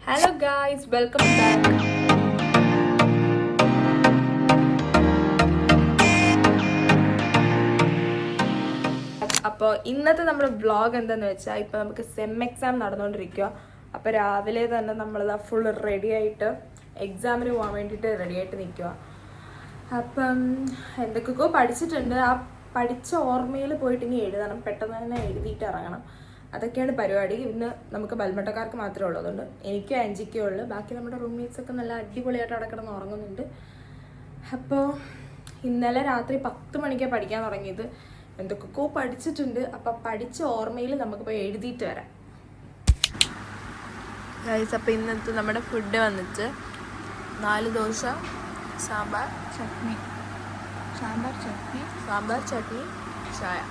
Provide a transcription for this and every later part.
Hello guys, welcome back. അപ്പോൾ ഇന്നത്തെ നമ്മുടെ വ്ളോഗ് എന്താണെന്ന് വെച്ചാൽ, ഇപ്പോൾ നമുക്ക് സെം എക്സാം നടന്നുകൊണ്ടിരിക്കുക. അപ്പോൾ രാവിലെ തന്നെ നമ്മളിതാ ഫുൾ റെഡി ആയിട്ട് എക്സാമിന് പോകാൻ വേണ്ടിയിട്ട് റെഡി ആയിട്ട് നിൽക്കുക. അപ്പം എന്തൊക്കെയൊക്കെ പഠിച്ചിട്ടുണ്ട്. ആ പഠിച്ച ഓർമ്മയിൽ പോയിട്ട് ഇനി എഴുതണം, പെട്ടെന്ന് തന്നെ എഴുതിയിട്ട് ഇറങ്ങണം. അതൊക്കെയാണ് പരിപാടി. ഇന്ന് നമുക്ക് ബൽമട്ടക്കാർക്ക് മാത്രമേ ഉള്ളൂ, അതുകൊണ്ട് എനിക്കും ആൻജിക്കേ ഉള്ളൂ. ബാക്കി നമ്മുടെ റൂംമേറ്റ്സ് ഒക്കെ നല്ല അടിപൊളിയായിട്ട് അവിടെ കിടന്ന് ഉറങ്ങുന്നുണ്ട്. അപ്പോൾ ഇന്നലെ രാത്രി 10 മണിക്കാണ് പഠിക്കാൻ തുടങ്ങിയത്. എന്തൊക്കെയോ പഠിച്ചിട്ടുണ്ട്. അപ്പം പഠിച്ച ഓർമ്മയിൽ നമുക്കിപ്പോൾ എഴുതിയിട്ട് വരാം. ഗൈസ്, അപ്പോൾ ഇന്നത്തെ നമ്മുടെ ഫുഡ് വന്നിട്ട് 4 ദോശ, സാമ്പാർ ചട്നി, ചായ.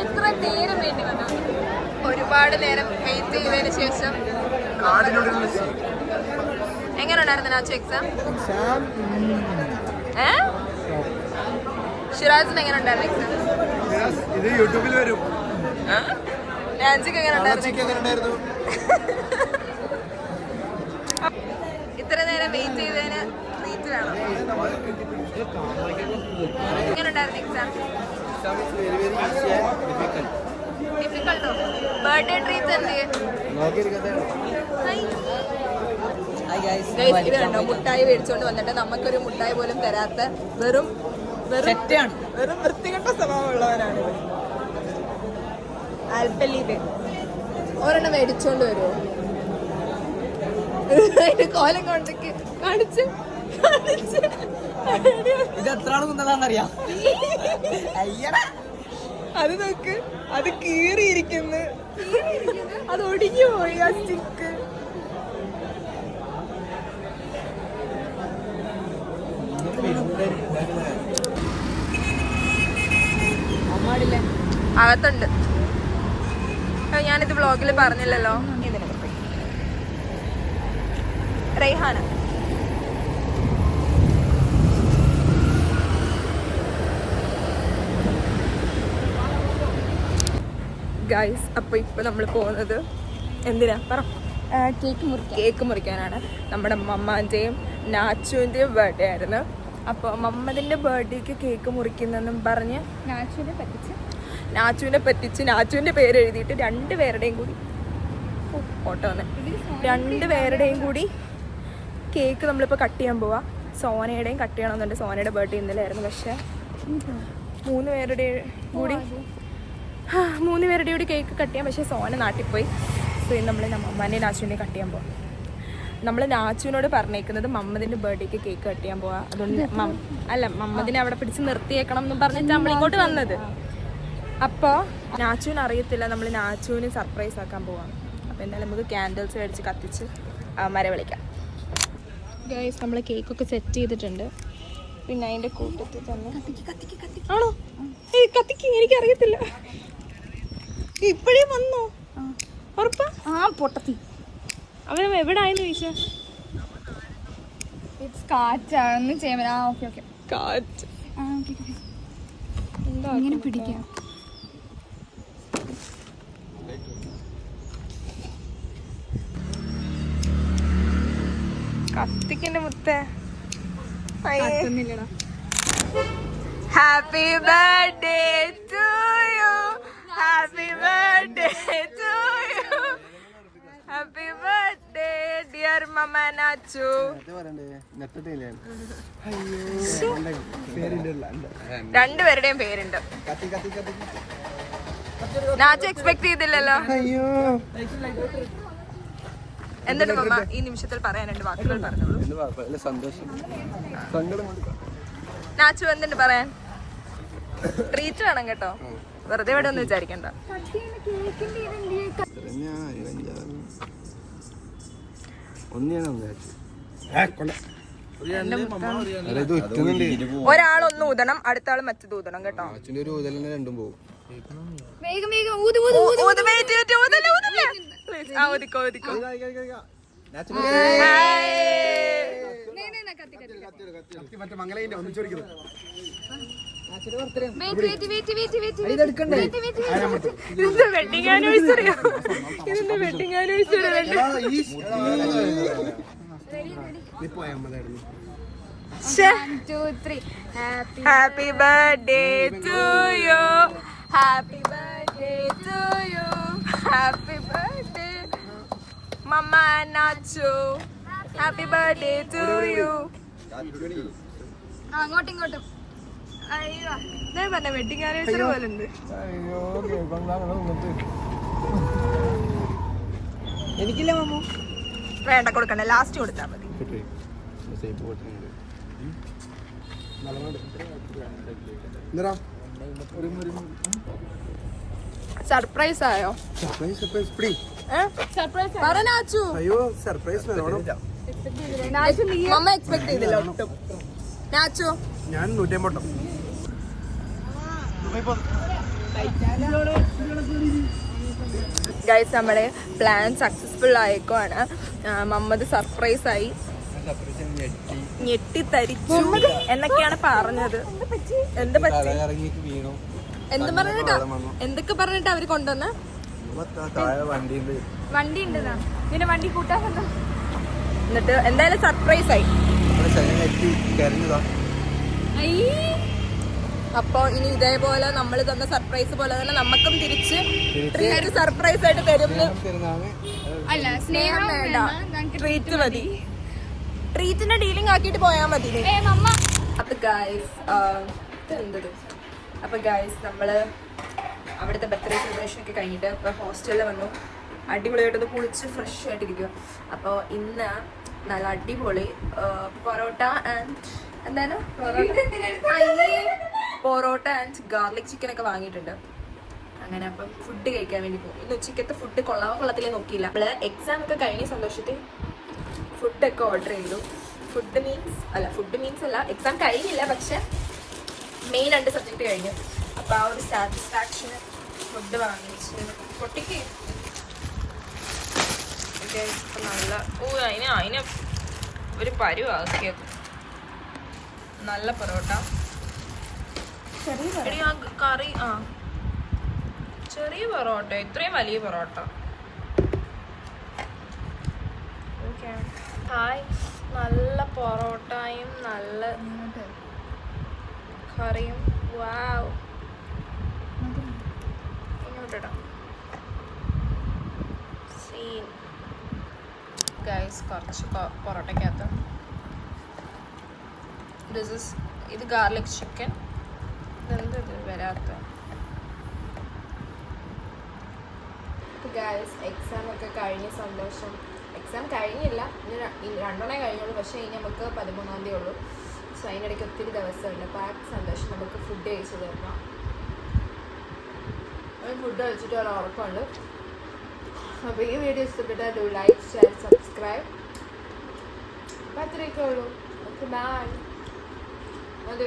എത്ര നേരം വേണ്ടി വന്നു? ഒരുപാട് നേരം വെയിറ്റ് ചെയ്തതിന് ശേഷം. എങ്ങനെ ഉണ്ടായിരുന്നു നാച്ചു എക്സാം? ഷിറാസിന് എങ്ങനെ ഉണ്ടായിരുന്നു എക്സാം? ഇത് യൂട്യൂബിൽ വരും. നാൻസിക്ക് എങ്ങനെ ഉണ്ടായിരുന്നു? ഇത്ര നേരം വെയിറ്റ് ചെയ്തതിന് ട്രീറ്റ് വേണം. എങ്ങനെ ഉണ്ടായിരുന്നു എക്സാം? ഡിഫിക്കൽട്ടോ? ബർത്ത്ഡേ ട്രീറ്റ് എന്ത് ഇതുണ്ടോ? മുട്ടായി മേടിച്ചോണ്ട് വന്നിട്ട് നമുക്കൊരു മുട്ടായി പോലും തരാത്ത വെറും വൃത്തികെട്ട സ്വഭാവമുള്ളവരാണ്. ആൽപ്പല്ലീത് ഒരെണ്ണം മേടിച്ചോണ്ട് വരുമോ? കോലം കൊണ്ടൊക്കെ കാണിച്ച് ഇത് എത്ര ആൾ കുന്നതാണെന്നറിയാം. അത് നോക്ക്, അത് കീറിയിരിക്കുന്നു, അത് ഒടിഞ്ഞു പോയി ആ സ്റ്റിക്ക്. അകത്തുണ്ട്. ഞാനിത് വ്ളോഗിൽ പറഞ്ഞില്ലല്ലോ. റൈഹാന. ഗൈസ്, അപ്പോൾ ഇപ്പം നമ്മൾ പോകുന്നത് എന്തിനാ പറ? കേക്ക് മുറിക്കാനാണ്. നമ്മുടെ മമ്മാൻ്റെയും നാച്ചുവിൻ്റെയും ബർത്ത്ഡേ ആയിരുന്നു. അപ്പോൾ മമ്മതിൻ്റെ ബർത്ത്ഡേക്ക് കേക്ക് മുറിക്കുന്നെന്നും പറഞ്ഞ് നാച്ചുവിനെ പറ്റിച്ച് നാച്ചുവിൻ്റെ പേര് എഴുതിയിട്ട് 2 പേരുടെയും കൂടി ഫോട്ടോ വന്ന് 2 പേരുടെയും കൂടി കേക്ക് നമ്മളിപ്പോൾ കട്ട് ചെയ്യാൻ പോവാം. സോനയുടെയും കട്ട് ചെയ്യണമെന്നുണ്ട്. സോനയുടെ ബർത്ത്ഡേ ഇന്നലെ ആയിരുന്നു. പക്ഷേ 3 പേരുടെ കൂടി കേക്ക് കട്ട് ചെയ്യാം. പക്ഷേ സോന നാട്ടിൽ പോയി. സോ ഇന്ന് നമ്മൾ മമ്മേൻ്റെയും നാച്ചുവിൻ്റെയും കട്ട് ചെയ്യാൻ പോവാം. നമ്മൾ നാച്ചുവിനോട് പറഞ്ഞേക്കുന്നത് മമ്മതിൻ്റെ ബർത്ത്ഡേക്ക് കേക്ക് കട്ട് ചെയ്യാൻ പോവാം. അതുകൊണ്ട് മമ്മതിനെ അവിടെ പിടിച്ച് നിർത്തിയേക്കണം എന്ന് പറഞ്ഞിട്ട് നമ്മളിങ്ങോട്ട് വന്നത്. അപ്പോൾ നാച്ചുവിന് അറിയത്തില്ല, നമ്മൾ നാച്ചുവിന് സർപ്രൈസ് ആക്കാൻ പോവാം. അപ്പോൾ എന്തായാലും നമുക്ക് ക്യാൻഡിൽസ് മേടിച്ച് കത്തിച്ച് മര വിളിക്കാം. ഗൈസ്, നമ്മൾ കേക്കൊക്കെ സെറ്റ് ചെയ്തിട്ടുണ്ട്. പിന്നെ അതിൻ്റെ കൂട്ടത്തിൽ തന്നെ ആണോ? കത്തിക്ക്, എനിക്കറിയത്തില്ല. ഇപ്പോഴേ വന്നോ? ഉറപ്പാ? പൊട്ടത്തി. അവൻ എവിടെ ആയെന്ന് ചോദിച്ചാ? കാറ്റ് ഇങ്ങനെ പിടിക്കാം. കത്തിക്കന്റെ മുത്തേ. Happy birthday to you, happy birthday to you, happy birthday dear മമ്മ നാച്ചു. 2 പേരുടെയും പേരുണ്ട്. നാച്ചു എക്സ്പെക്ട് ചെയ്തില്ലല്ലോ. എന്തുണ്ട് മമ്മ ഈ നിമിഷത്തിൽ പറയാനുണ്ട്? വാക്കുകൾ പറഞ്ഞോളൂ. നാച്ചു എന്തുണ്ട് പറയാൻ? ട്രീറ്റ് വേണം കേട്ടോ, വെറുതെ ഇവിടെ ഒന്നും വിചാരിക്കണ്ട. ഒരാളൊന്ന് ഊതണം, അടുത്ത ആള് മറ്റത് ഊതണം കേട്ടോ. രണ്ടും പോകും. മറ്റേ മംഗലയിന്റെ ഒന്നിച്ചോടിക്കുന്നത്. ഇതിന്റെ വെഡിങ് ആനിവേഴ്സറിയോ? ഇതിന്റെ wedding anniversary happy birthday to you, happy birthday to you, happy birthday mamma Nachu, happy birthday to you. അങ്ങോട്ടും ഇങ്ങോട്ടും. അയ്യോ ഞാൻ പറഞ്ഞ വെഡിങ് ആനിവേഴ്സറി പോലെ ഉണ്ട്. എനിക്കില്ല മാമു. വേണ്ട കൊടുക്കണ്ട, ലാസ്റ്റ് കൊടുത്താൽ മതി. സർപ്രൈസ് ആയോ? പറഞ്ഞാച്ചു അയ്യോ സർപ്രൈസ് മമ്മ എക്സ്പെക്ട് ചെയ്തില്ല ഒട്ടും. നാച്ചു ഞാൻ 150. ഗൈസ് നമ്മുടെ പ്ലാൻ സക്സസ്ഫുൾ ആയേക്കുവാണ്. മമ്മത് സർപ്രൈസ് ആയി, ഞെട്ടിത്തരിച്ചു എന്നൊക്കെയാണ് പറഞ്ഞത്. എന്ത് പറ്റി? എന്തൊക്കെ പറഞ്ഞിട്ട് അവര് കൊണ്ടുവന്ന വണ്ടി ഉണ്ടെന്നാ പിന്നെ വണ്ടി കൂട്ടാൻ എന്നിട്ട് എന്തായാലും സർപ്രൈസ് ആയി. അപ്പൊ ഇനി ഇതേപോലെ നമ്മൾ തന്ന സർപ്രൈസ് പോലെ തന്നെ നമുക്കും തിരിച്ച് ട്രീറ്റ് സർപ്രൈസ് ആയിട്ട് തരുന്നു. അല്ല സ്നേഹം വേണ്ട, ട്രീറ്റ് മതി. ട്രീറ്റിന്റെ ഡീലിംഗ് ആക്കിയിട്ട് പോയാൽ മതി. അപ്പൊ ഗൈസ് എന്തത് അപ്പൊ ഗൈസ് നമ്മള് അവിടുത്തെ ബർത്ത്ഡേ സെലിബ്രേഷൻ ഒക്കെ കഴിഞ്ഞിട്ട് ഇപ്പൊ ഹോസ്റ്റലിൽ വന്നു. അടിപൊളിയായിട്ടൊന്ന് കുളിച്ച് ഫ്രഷ് ആയിട്ടിരിക്കും. അപ്പോൾ ഇന്ന് നല്ല അടിപൊളി പൊറോട്ട ആൻഡ് എന്താണ് പൊറോട്ട ആൻഡ് ഗാർലിക് ചിക്കൻ ഒക്കെ വാങ്ങിയിട്ടുണ്ട്. അങ്ങനെ അപ്പം ഫുഡ് കഴിക്കാൻ വേണ്ടി പോകും. ഇന്ന് ഉച്ചക്കത്തെ ഫുഡ് കൊള്ളാമോ കൊള്ളത്തിലേ നോക്കിയില്ല. നമ്മള് എക്സാം ഒക്കെ കഴിഞ്ഞ സന്തോഷത്തിൽ ഫുഡൊക്കെ ഓർഡർ ചെയ്തു. ഫുഡ് മീൻസ് അല്ല, എക്സാം കഴിഞ്ഞില്ല, പക്ഷെ മെയിൻ 2 സബ്ജക്റ്റ് കഴിഞ്ഞു. അപ്പോൾ ആ ഒരു സാറ്റിസ്ഫാക്ഷന് ഫുഡ് വാങ്ങിച്ച് പൊട്ടിക്ക് നല്ല അതിന് ഒരു പരുവാക്കിയത്. നല്ല പൊറോട്ട, കറി. ചെറിയ പൊറോട്ട, ഇത്രയും വലിയ പൊറോട്ട. ഹായ്, നല്ല പൊറോട്ടയും നല്ല കറിയും. വാവ്, ഇങ്ങോട്ടിടാം. സീൻ ഗൈസ്, കുറച്ച് പൊറോട്ടയ്ക്കകത്ത് ഇത് ഗാർലിക് ചിക്കൻ. ഇതെന്ത് ഇത് വരാത്ത ഗൈസ്. എക്സാം ഒക്കെ കഴിഞ്ഞ സന്തോഷം. എക്സാം കഴിഞ്ഞില്ല, ഇനി 2 കഴിഞ്ഞുള്ളൂ. പക്ഷേ ഇനി നമുക്ക് 13-ാം തീയതി ഉള്ളൂ. സോ അതിനിടയ്ക്ക് ഒത്തിരി ദിവസമുണ്ട്. അപ്പോൾ ആ സന്തോഷം നമുക്ക് ഫുഡ് കഴിച്ചു തരണം. ഫുഡ് കഴിച്ചിട്ട് ഒരു ഉറപ്പുണ്ട്. അപ്പോൾ ഈ വീഡിയോ ഇഷ്ടപ്പെട്ടാൽ ഡു ലൈക്ക്, ഷെയർ, സബ്സ്ക്രൈബ്. അപ്പോൾ അത്രയൊക്കെ ഉള്ളൂ. Okay, bye. അത്